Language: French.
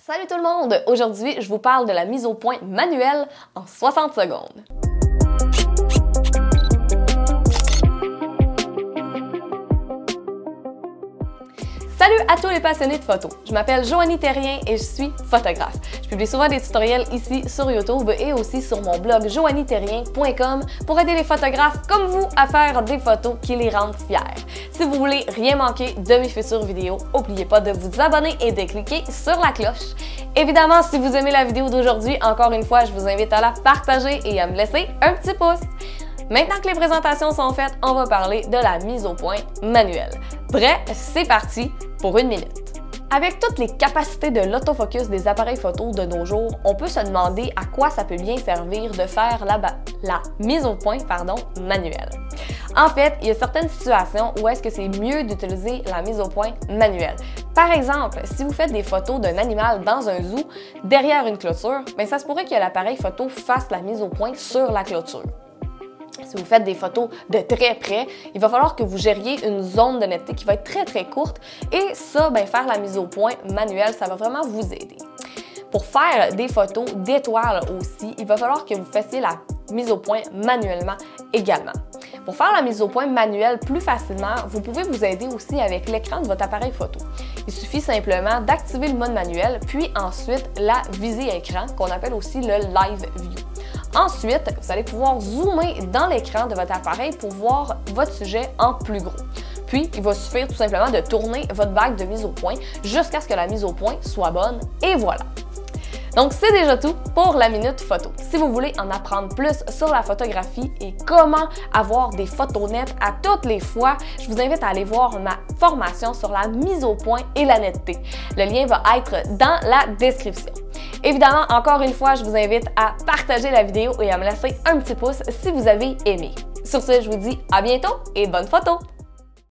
Salut tout le monde! Aujourd'hui, je vous parle de la mise au point manuelle en 60 secondes. Salut à tous les passionnés de photos! Je m'appelle Joanie Terrien et je suis photographe. Je publie souvent des tutoriels ici sur YouTube et aussi sur mon blog joanietherrien.com pour aider les photographes comme vous à faire des photos qui les rendent fiers. Si vous voulez rien manquer de mes futures vidéos, n'oubliez pas de vous abonner et de cliquer sur la cloche. Évidemment, si vous aimez la vidéo d'aujourd'hui, encore une fois, je vous invite à la partager et à me laisser un petit pouce. Maintenant que les présentations sont faites, on va parler de la mise au point manuelle. Prêt? C'est parti pour une minute. Avec toutes les capacités de l'autofocus des appareils photo de nos jours, on peut se demander à quoi ça peut bien servir de faire la mise au point manuelle. En fait, il y a certaines situations où est-ce que c'est mieux d'utiliser la mise au point manuelle. Par exemple, si vous faites des photos d'un animal dans un zoo derrière une clôture, bien, ça se pourrait que l'appareil photo fasse la mise au point sur la clôture. Si vous faites des photos de très près, il va falloir que vous gériez une zone de netteté qui va être très courte et ça, bien, faire la mise au point manuelle, ça va vraiment vous aider. Pour faire des photos d'étoiles aussi, il va falloir que vous fassiez la mise au point manuellement également. Pour faire la mise au point manuelle plus facilement, vous pouvez vous aider aussi avec l'écran de votre appareil photo. Il suffit simplement d'activer le mode manuel, puis ensuite la visée écran, qu'on appelle aussi le Live View. Ensuite, vous allez pouvoir zoomer dans l'écran de votre appareil pour voir votre sujet en plus gros. Puis, il va suffire tout simplement de tourner votre bague de mise au point jusqu'à ce que la mise au point soit bonne et voilà! Donc, c'est déjà tout pour la minute photo. Si vous voulez en apprendre plus sur la photographie et comment avoir des photos nettes à toutes les fois, je vous invite à aller voir ma formation sur la mise au point et la netteté. Le lien va être dans la description. Évidemment, encore une fois, je vous invite à partager la vidéo et à me laisser un petit pouce si vous avez aimé. Sur ce, je vous dis à bientôt et bonne photo!